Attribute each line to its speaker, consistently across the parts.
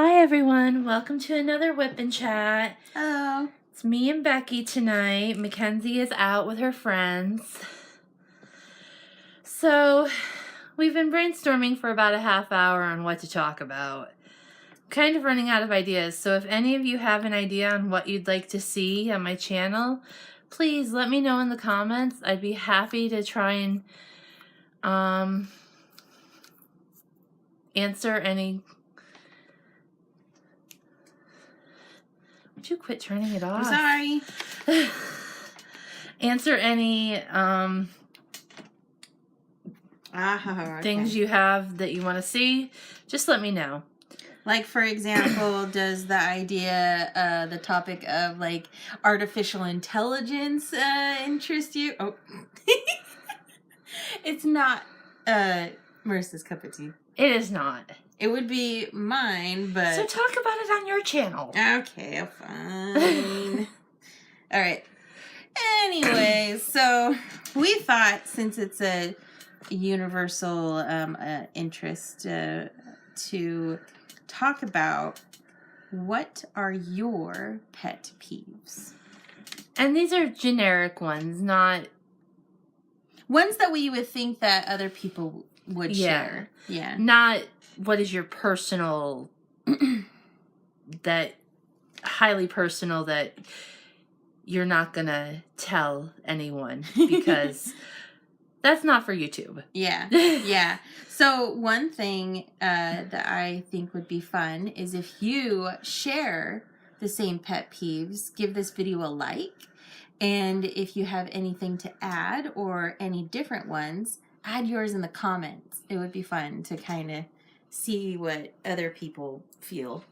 Speaker 1: Hi everyone, welcome to another Whip and Chat.
Speaker 2: Hello.
Speaker 1: It's me and Becky tonight. Mackenzie is out with her friends. So, we've been brainstorming for about a half hour on what to talk about. Kind of running out of ideas, so if any of you have an idea on what you'd like to see on my channel, please let me know in the comments. I'd be happy to try and answer any... Would you quit turning it off?
Speaker 2: I'm sorry.
Speaker 1: Answer any things you have that you want to see. Just let me know.
Speaker 2: Like, for example, does the idea, the topic of, like, artificial intelligence interest you? Oh. It's not Marissa's cup of tea.
Speaker 1: It is not.
Speaker 2: It would be mine, but...
Speaker 1: So talk about it on your channel.
Speaker 2: Okay, fine. All right. Anyways, so we thought, since it's a universal interest, to talk about what are your pet peeves.
Speaker 1: And these are generic ones, not...
Speaker 2: Ones that we would think that other people would share. Yeah.
Speaker 1: Not what is your personal... that... highly personal that you're not gonna tell anyone because that's not for YouTube.
Speaker 2: Yeah. Yeah. So one thing that I think would be fun is if you share the same pet peeves, give this video a like. And if you have anything to add or any different ones, add yours in the comments. It would be fun to kind of see what other people feel.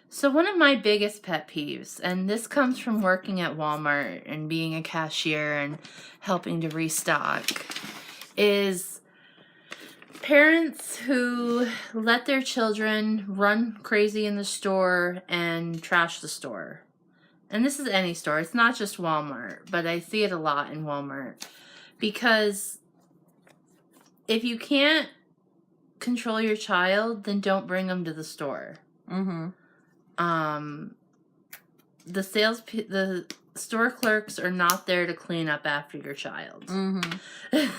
Speaker 1: So one of my biggest pet peeves, and this comes from working at Walmart and being a cashier and helping to restock, is parents who let their children run crazy in the store and trash the store. And this is any store. It's not just Walmart, but I see it a lot in Walmart. Because if you can't control your child, then don't bring them to the store.
Speaker 2: Mm-hmm.
Speaker 1: The store clerks are not there to clean up after your child.
Speaker 2: Mm-hmm.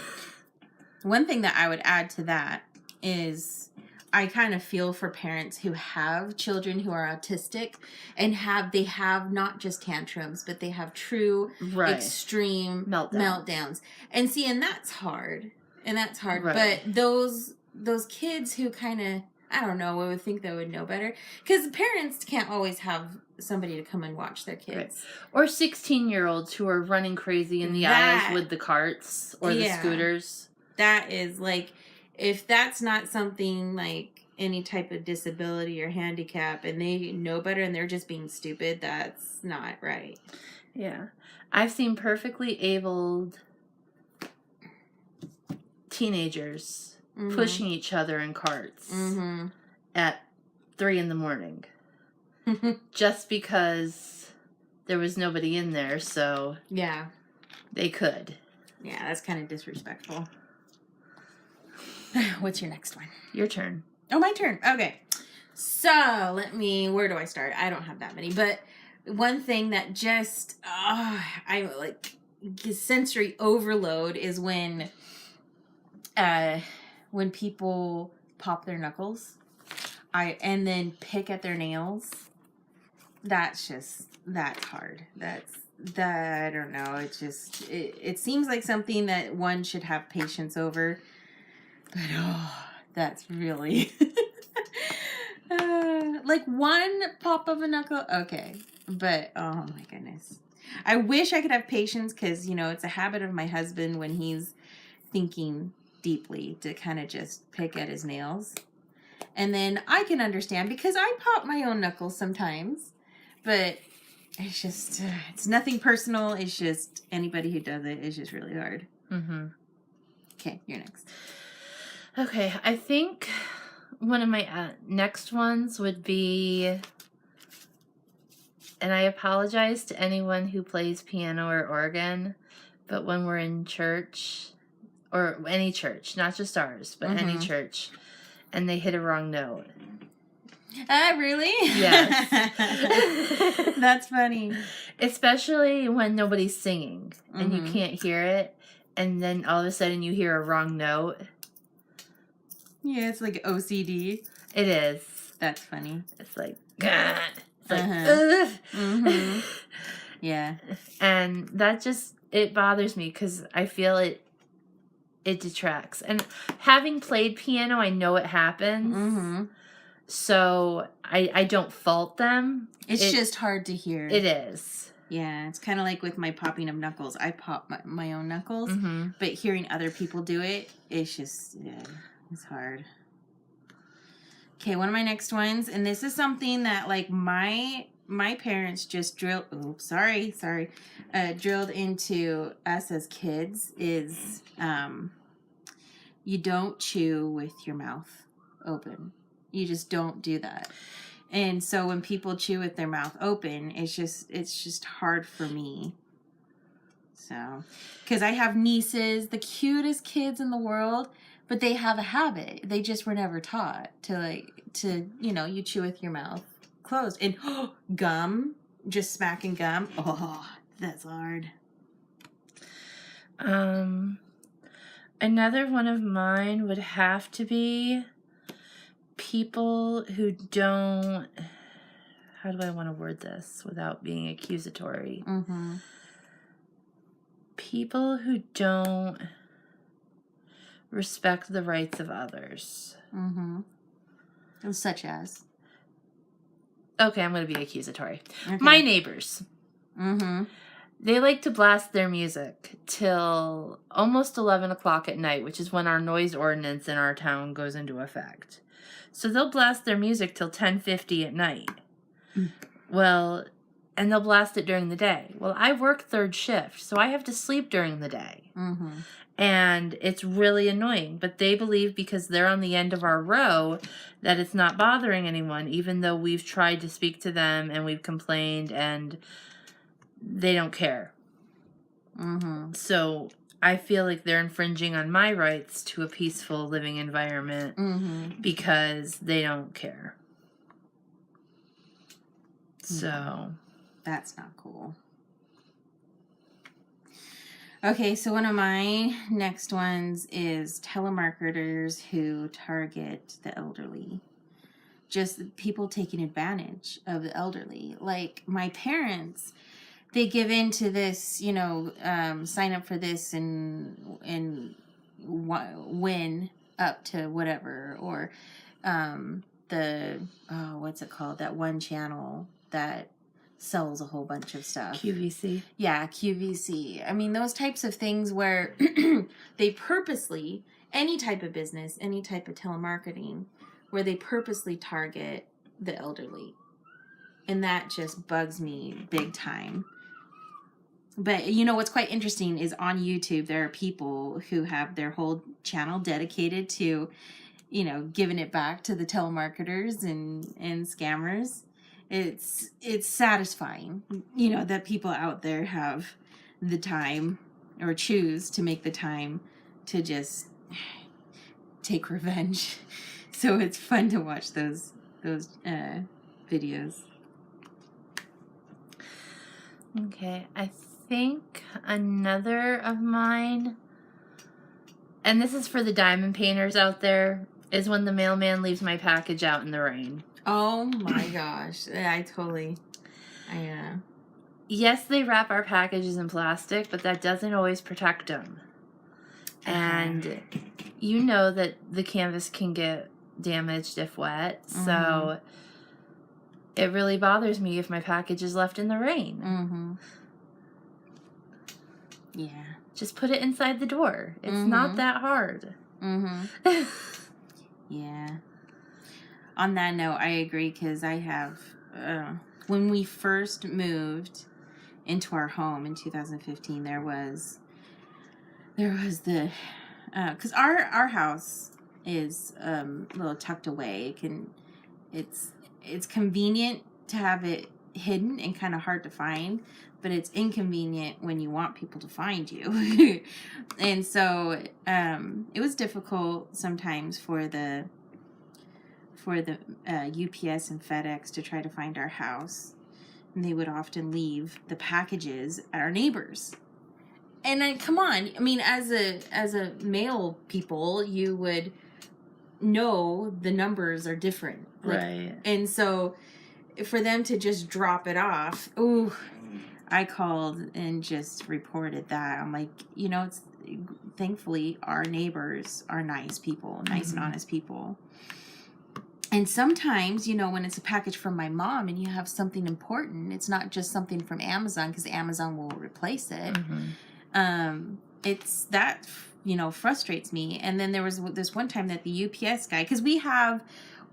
Speaker 2: One thing that I would add to that is I kind of feel for parents who have children who are autistic and they have not just tantrums, but they have true extreme meltdowns. And see, and that's hard. Right. But those kids who kind of, I don't know, I would think they would know better. Because parents can't always have somebody to come and watch their kids.
Speaker 1: Right. Or 16-year-olds who are running crazy in the aisles with the carts or the scooters.
Speaker 2: That is, like, if that's not something like any type of disability or handicap and they know better and they're just being stupid, that's not right.
Speaker 1: Yeah. I've seen perfectly abled teenagers pushing each other in carts at 3 a.m. just because there was nobody in there, so they could.
Speaker 2: Yeah, that's kind of disrespectful. What's your next one?
Speaker 1: Your turn.
Speaker 2: Oh, my turn. Okay. So, where do I start? I don't have that many, but one thing that just, I like sensory overload is when people pop their knuckles and then pick at their nails. That's hard. I don't know. It seems like something that one should have patience over. But, that's really... like one pop of a knuckle? Okay. But, oh my goodness. I wish I could have patience because, it's a habit of my husband when he's thinking deeply to kind of just pick at his nails. And then I can understand because I pop my own knuckles sometimes. But it's just, it's nothing personal. It's just anybody who does it is just really hard.
Speaker 1: Mm-hmm.
Speaker 2: Okay, you're next.
Speaker 1: Okay, I think one of my next ones would be, and I apologize to anyone who plays piano or organ, but when we're in church, or any church, not just ours, but any church, and they hit a wrong note.
Speaker 2: Really?
Speaker 1: Yes.
Speaker 2: That's funny.
Speaker 1: Especially when nobody's singing and you
Speaker 2: Mhm.
Speaker 1: can't hear it, and then all of a sudden you hear a wrong note.
Speaker 2: Yeah, it's like OCD.
Speaker 1: It is.
Speaker 2: That's funny.
Speaker 1: It's like, God. It's like,
Speaker 2: Uh-huh.
Speaker 1: ugh.
Speaker 2: Mhm. Yeah.
Speaker 1: And that just, it bothers me because I feel it detracts. And having played piano, I know it happens.
Speaker 2: Mhm.
Speaker 1: So I don't fault them.
Speaker 2: It's just hard to hear.
Speaker 1: It is.
Speaker 2: Yeah, it's kind of like with my popping of knuckles. I pop my own knuckles,
Speaker 1: Mm-hmm.
Speaker 2: but hearing other people do it, it's just, yeah, it's hard. Okay, one of my next ones, and this is something that like my parents just drilled. Oh, sorry, drilled into us as kids is you don't chew with your mouth open. You just don't do that. And so when people chew with their mouth open, it's just hard for me. So, because I have nieces, the cutest kids in the world, but they have a habit. They just were never taught to you chew with your mouth closed. And gum, just smacking gum. Oh, that's hard.
Speaker 1: Another one of mine would have to be people who don't, how do I want to word this without being accusatory?
Speaker 2: Mm-hmm.
Speaker 1: People who don't respect the rights of others.
Speaker 2: Mm-hmm. Such as?
Speaker 1: Okay, I'm going to be accusatory.
Speaker 2: Okay.
Speaker 1: My neighbors.
Speaker 2: Mm-hmm.
Speaker 1: They like to blast their music till almost 11 o'clock at night, which is when our noise ordinance in our town goes into effect. So they'll blast their music till 10:50 at night. Well, and they'll blast it during the day. Well, I work third shift, so I have to sleep during the day.
Speaker 2: Mm-hmm.
Speaker 1: And it's really annoying. But they believe because they're on the end of our row that it's not bothering anyone, even though we've tried to speak to them and we've complained and they don't care.
Speaker 2: Mm-hmm.
Speaker 1: So I feel like they're infringing on my rights to a peaceful living environment because they don't care. So
Speaker 2: that's not cool. Okay, so one of my next ones is telemarketers who target the elderly. Just people taking advantage of the elderly. Like my parents, they give in to this, sign up for this and win up to whatever, or what's it called? That one channel that sells a whole bunch of stuff.
Speaker 1: QVC.
Speaker 2: Yeah, QVC. I mean, those types of things where they purposely, any type of business, any type of telemarketing, where they purposely target the elderly. And that just bugs me big time. But what's quite interesting is on YouTube, there are people who have their whole channel dedicated to, giving it back to the telemarketers and scammers. It's satisfying, that people out there have the time or choose to make the time to just take revenge. So it's fun to watch those videos.
Speaker 1: Okay, I think another of mine, and this is for the diamond painters out there, is when the mailman leaves my package out in the rain.
Speaker 2: Oh my gosh.
Speaker 1: Yes, they wrap our packages in plastic, but that doesn't always protect them. And you know that the canvas can get damaged if wet, so it really bothers me if my package is left in the rain.
Speaker 2: Mm-hmm. Yeah.
Speaker 1: Just put it inside the door. It's not that hard.
Speaker 2: Mm-hmm. Yeah. On that note, I agree, because I have, when we first moved into our home in 2015, there was the, because our house is a little tucked away. It's convenient to have it hidden and kind of hard to find, but it's inconvenient when you want people to find you. And so it was difficult sometimes for for the UPS and FedEx to try to find our house. And they would often leave the packages at our neighbors. And then, come on, I mean, as a male people, you would know the numbers are different. Like,
Speaker 1: Right.
Speaker 2: And so for them to just drop it off, ooh, I called and just reported that. I'm like, it's thankfully our neighbors are nice people, nice and honest people. And sometimes, when it's a package from my mom and you have something important, it's not just something from Amazon, because Amazon will replace it. It's that, frustrates me. And then there was this one time that the UPS guy, because we have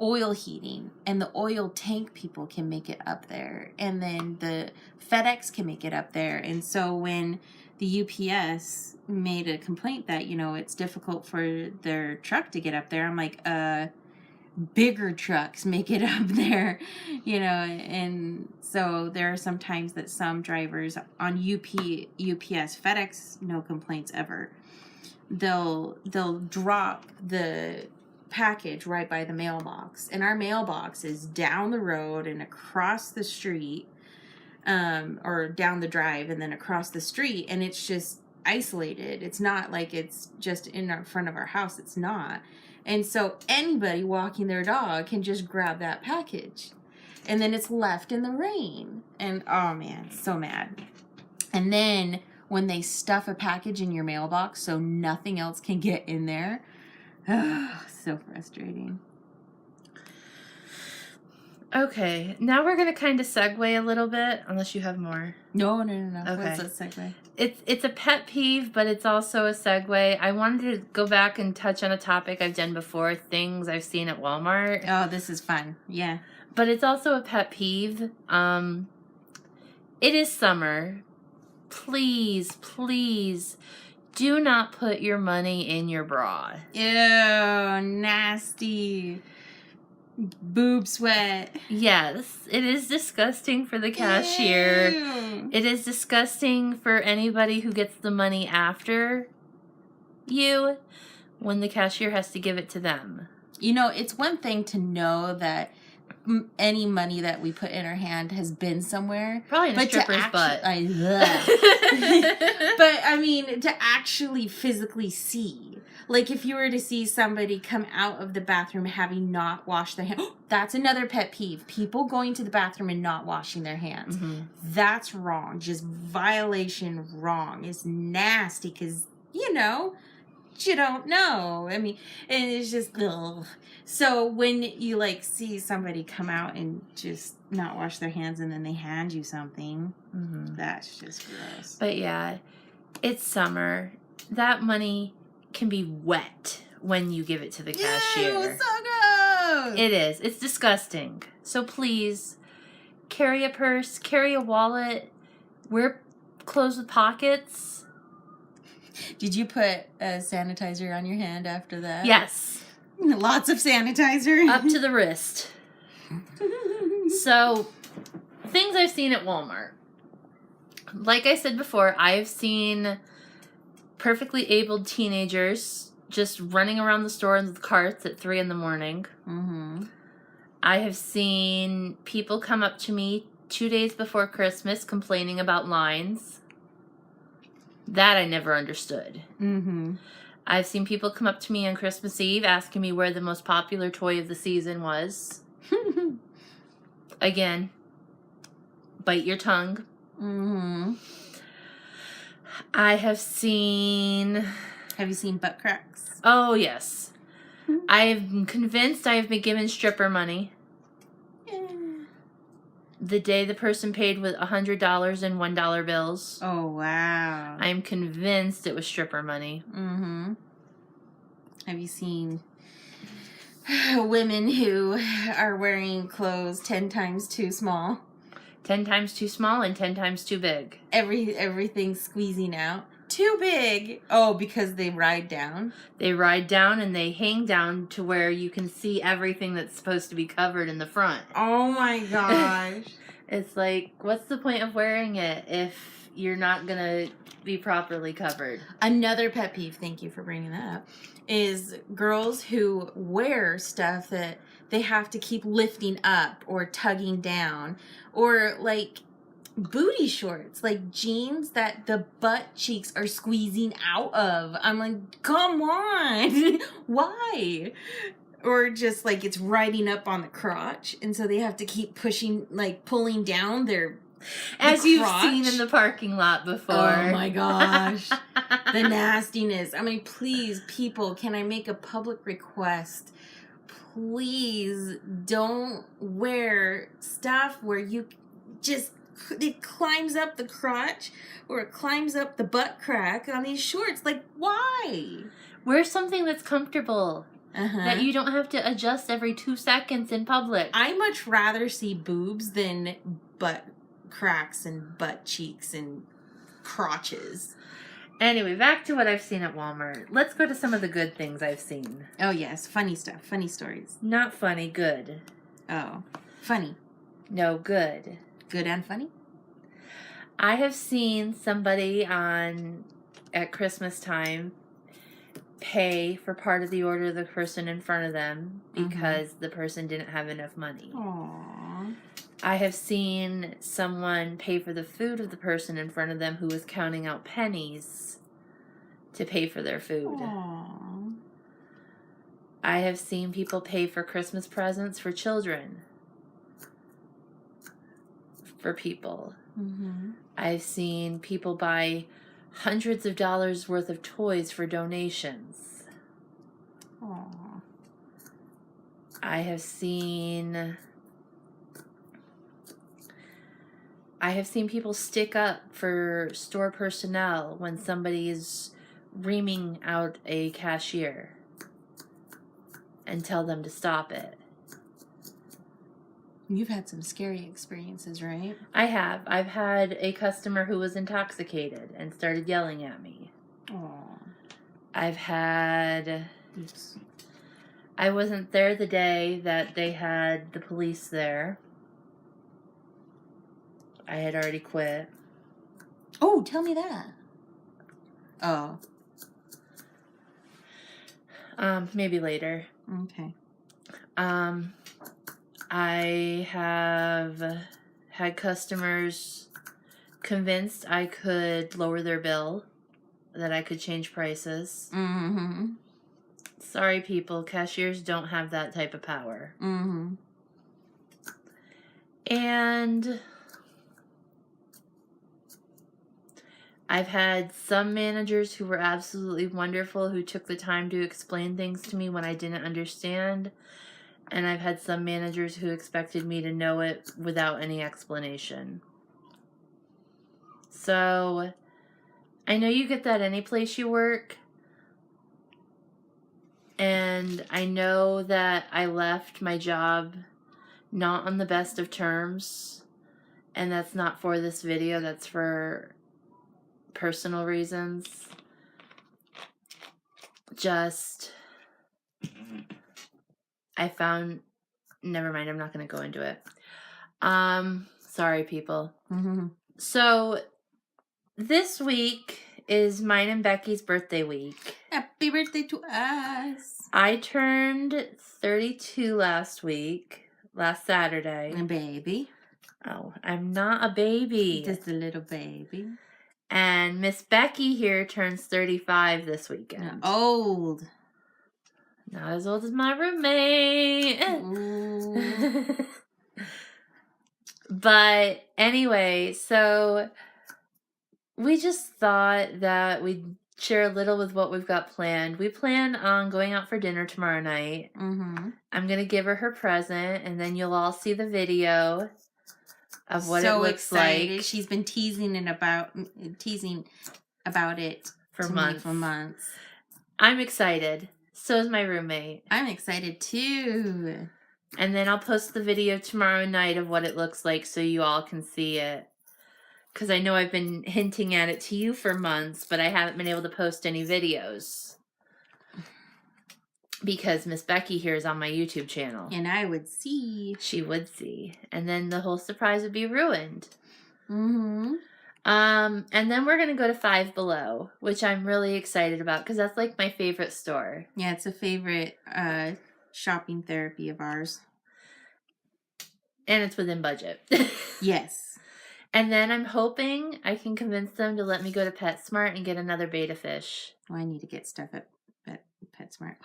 Speaker 2: oil heating, and the oil tank people can make it up there, and then the FedEx can make it up there. And so when the UPS made a complaint that, it's difficult for their truck to get up there, I'm like, bigger trucks make it up there, and so there are some times that some drivers on UPS, FedEx, no complaints ever. They'll drop the package right by the mailbox, and our mailbox is down the road and across the street, or down the drive and then across the street, and it's just isolated. It's not like it's just in front of our house. It's not. And so anybody walking their dog can just grab that package, and then it's left in the rain. And oh man, so mad. And then when they stuff a package in your mailbox so nothing else can get in there, so frustrating.
Speaker 1: Okay, now we're going to kind of segue a little bit, unless you have more.
Speaker 2: No.
Speaker 1: Okay.
Speaker 2: What's that segue?
Speaker 1: It's a pet peeve, but it's also a segue. I wanted to go back and touch on a topic I've done before, things I've seen at Walmart.
Speaker 2: Oh, this is fun. Yeah.
Speaker 1: But it's also a pet peeve. It is summer. Please do not put your money in your bra.
Speaker 2: Ew, nasty. Boob sweat.
Speaker 1: Yes, it is disgusting for the cashier.
Speaker 2: Ew.
Speaker 1: It is disgusting for anybody who gets the money after you when the cashier has to give it to them.
Speaker 2: It's one thing to know that any money that we put in our hand has been somewhere.
Speaker 1: Probably in a stripper's butt.
Speaker 2: But I mean, to actually physically see. Like, if you were to see somebody come out of the bathroom having not washed their hands, that's another pet peeve. People going to the bathroom and not washing their hands. Mm-hmm. That's wrong. Just violation wrong. It's nasty because, you don't know. I mean, and it's just, ugh. So when you, see somebody come out and just not wash their hands and then they hand you something, that's just gross.
Speaker 1: But yeah, it's summer. That money can be wet when you give it to the cashier.
Speaker 2: Ew, so gross!
Speaker 1: It is. It's disgusting. So please, carry a purse, carry a wallet, wear clothes with pockets.
Speaker 2: Did you put sanitizer on your hand after that?
Speaker 1: Yes.
Speaker 2: Lots of sanitizer.
Speaker 1: Up to the wrist. So, things I've seen at Walmart. Like I said before, I've seen perfectly abled teenagers just running around the store with carts at 3 a.m. Mm-hmm. I have seen people come up to me 2 days before Christmas complaining about lines. That I never understood. Mm-hmm. I've seen people come up to me on Christmas Eve asking me where the most popular toy of the season was. Again, bite your tongue. Mm-hmm. Have you seen
Speaker 2: butt cracks?
Speaker 1: Oh, yes. Mm-hmm. I'm convinced I have been given stripper money. Yeah. The day the person paid with $100 in $1 bills.
Speaker 2: Oh, wow.
Speaker 1: I'm convinced it was stripper money.
Speaker 2: Mm-hmm. Have you seen women who are wearing clothes 10 times too small?
Speaker 1: 10 times too small and 10 times too big.
Speaker 2: Everything's squeezing out. Too big. Oh, because they ride down?
Speaker 1: They ride down and they hang down to where you can see everything that's supposed to be covered in the front.
Speaker 2: Oh my gosh.
Speaker 1: It's like, what's the point of wearing it if you're not going to be properly covered.
Speaker 2: Another pet peeve, thank you for bringing that up, is girls who wear stuff that they have to keep lifting up or tugging down, or like booty shorts, like jeans that the butt cheeks are squeezing out of. I'm like, come on. Why? Or just like it's riding up on the crotch, and so they have to keep pushing, like pulling down their
Speaker 1: As you've seen in the parking lot before.
Speaker 2: Oh my gosh. The nastiness. I mean, please, people, can I make a public request? Please don't wear stuff where you just, it climbs up the crotch or it climbs up the butt crack on these shorts. Like, why?
Speaker 1: Wear something that's comfortable.
Speaker 2: Uh-huh.
Speaker 1: That you don't have to adjust every 2 seconds in public.
Speaker 2: I much rather see boobs than butt cracks and butt cheeks and crotches.
Speaker 1: Anyway, back to what I've seen at Walmart. Let's go to some of the good things I've seen.
Speaker 2: Oh, yes. Funny stuff. Funny stories.
Speaker 1: Not funny, good.
Speaker 2: Oh. Funny.
Speaker 1: No, good.
Speaker 2: Good and funny?
Speaker 1: I have seen somebody at Christmas time pay for part of the order of the person in front of them because the person didn't have enough money.
Speaker 2: Aww.
Speaker 1: I have seen someone pay for the food of the person in front of them who was counting out pennies to pay for their food.
Speaker 2: Aww.
Speaker 1: I have seen people pay for Christmas presents for children. For people.
Speaker 2: Mm-hmm.
Speaker 1: I've seen people buy hundreds of dollars worth of toys for donations.
Speaker 2: Aww.
Speaker 1: I have seen people stick up for store personnel when somebody is reaming out a cashier and tell them to stop it.
Speaker 2: You've had some scary experiences, right?
Speaker 1: I have. I've had a customer who was intoxicated and started yelling at me.
Speaker 2: Aww.
Speaker 1: I've had...
Speaker 2: Oops.
Speaker 1: I wasn't there the day that they had the police there. I had already quit.
Speaker 2: Oh, tell me that. Oh.
Speaker 1: Maybe later.
Speaker 2: Okay.
Speaker 1: I have had customers convinced I could lower their bill, that I could change prices.
Speaker 2: Mm-hmm.
Speaker 1: Sorry, people. Cashiers don't have that type of power.
Speaker 2: Mm-hmm.
Speaker 1: And I've had some managers who were absolutely wonderful who took the time to explain things to me when I didn't understand. And I've had some managers who expected me to know it without any explanation. So, I know you get that any place you work. And I know that I left my job not on the best of terms. And that's not for this video, that's for personal reasons. Just... I found... Never mind, I'm not going to go into it. Sorry, people.
Speaker 2: Mm-hmm.
Speaker 1: So, this week is mine and Becky's birthday week.
Speaker 2: Happy birthday to us.
Speaker 1: I turned 32 last Saturday.
Speaker 2: A baby.
Speaker 1: Oh, I'm not a baby.
Speaker 2: Just a little baby.
Speaker 1: And Miss Becky here turns 35 this weekend.
Speaker 2: Old.
Speaker 1: Not as old as my roommate. But anyway, so we just thought that we'd share a little with what we've got planned. We plan on going out for dinner tomorrow night.
Speaker 2: Mm-hmm.
Speaker 1: I'm going to give her present, and then you'll all see the video of what it looks like.
Speaker 2: She's been teasing about it
Speaker 1: for
Speaker 2: to
Speaker 1: months.
Speaker 2: Me for months.
Speaker 1: I'm excited. So is my roommate.
Speaker 2: I'm excited too.
Speaker 1: And then I'll post the video tomorrow night of what it looks like so you all can see it. Because I know I've been hinting at it to you for months, but I haven't been able to post any videos. Because Miss Becky here is on my YouTube channel.
Speaker 2: And I would see.
Speaker 1: She would see. And then the whole surprise would be ruined.
Speaker 2: Mm-hmm.
Speaker 1: And then we're going to go to Five Below, which I'm really excited about because that's like my favorite store.
Speaker 2: Yeah, it's a favorite shopping therapy of ours.
Speaker 1: And it's within budget.
Speaker 2: Yes.
Speaker 1: And then I'm hoping I can convince them to let me go to PetSmart and get another betta fish.
Speaker 2: Oh, I need to get stuff at PetSmart.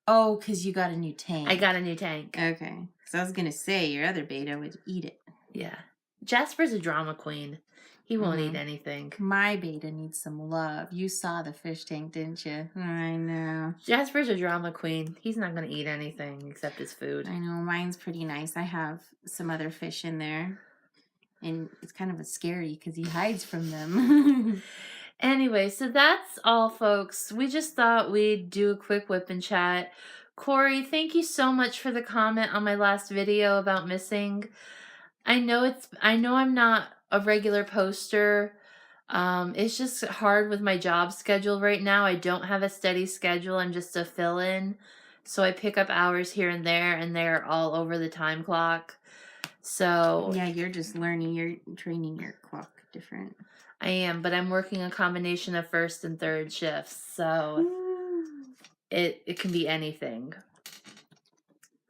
Speaker 2: Oh, because you got a new tank.
Speaker 1: I got a new tank.
Speaker 2: Okay. Because I was going to say, your other beta would eat it.
Speaker 1: Yeah. Jasper's a drama queen. He won't eat anything.
Speaker 2: My beta needs some love. You saw the fish tank, didn't you? I know.
Speaker 1: Jasper's a drama queen. He's not going to eat anything except his food.
Speaker 2: I know. Mine's pretty nice. I have some other fish in there. And it's kind of scary because he hides from them.
Speaker 1: Anyway, so that's all, folks. We just thought we'd do a quick whip and chat. Corey, thank you so much for the comment on my last video about missing. I know I'm not a regular poster. It's just hard with my job schedule right now. I don't have a steady schedule. I'm just a fill-in. So I pick up hours here and they're all over the time clock. So
Speaker 2: yeah, you're just learning. You're training your clock different.
Speaker 1: I am, but I'm working a combination of first and third shifts, so it can be anything.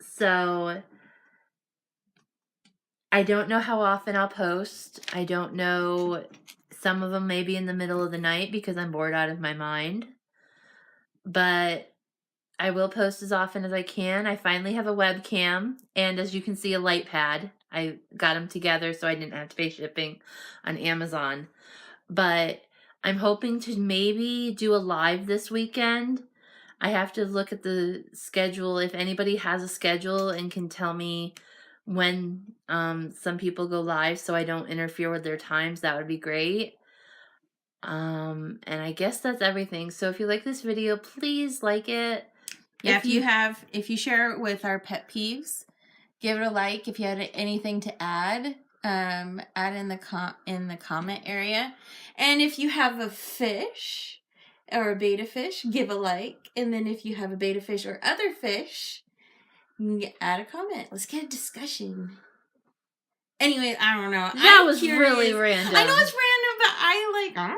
Speaker 1: So I don't know how often I'll post. I don't know. Some of them may be in the middle of the night because I'm bored out of my mind. But I will post as often as I can. I finally have a webcam, and as you can see, a light pad. I got them together so I didn't have to pay shipping on Amazon. But I'm hoping to maybe do a live this weekend. I have to look at the schedule. If anybody has a schedule and can tell me when some people go live so I don't interfere with their times, that would be great. And I guess that's everything. So if you like this video, please like it.
Speaker 2: Yeah, if you share it with our pet peeves, give it a like. If you had anything to add in the comment area. And if you have a fish or a betta fish, give a like. And then if you have a betta fish or other fish, add a comment. Let's get a discussion. Anyway, I don't know.
Speaker 1: That was really random.
Speaker 2: I know it's random, but I don't know.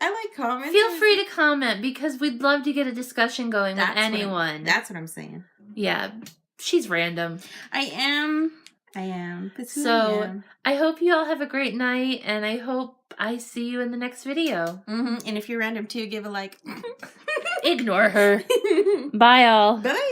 Speaker 2: I like comments.
Speaker 1: Feel free to comment because we'd love to get a discussion going with anyone.
Speaker 2: That's what I'm saying.
Speaker 1: Yeah, she's random.
Speaker 2: I am.
Speaker 1: So I hope you all have a great night, and I hope I see you in the next video.
Speaker 2: And if you're random too, give a like.
Speaker 1: Ignore her. Bye, all.
Speaker 2: Bye.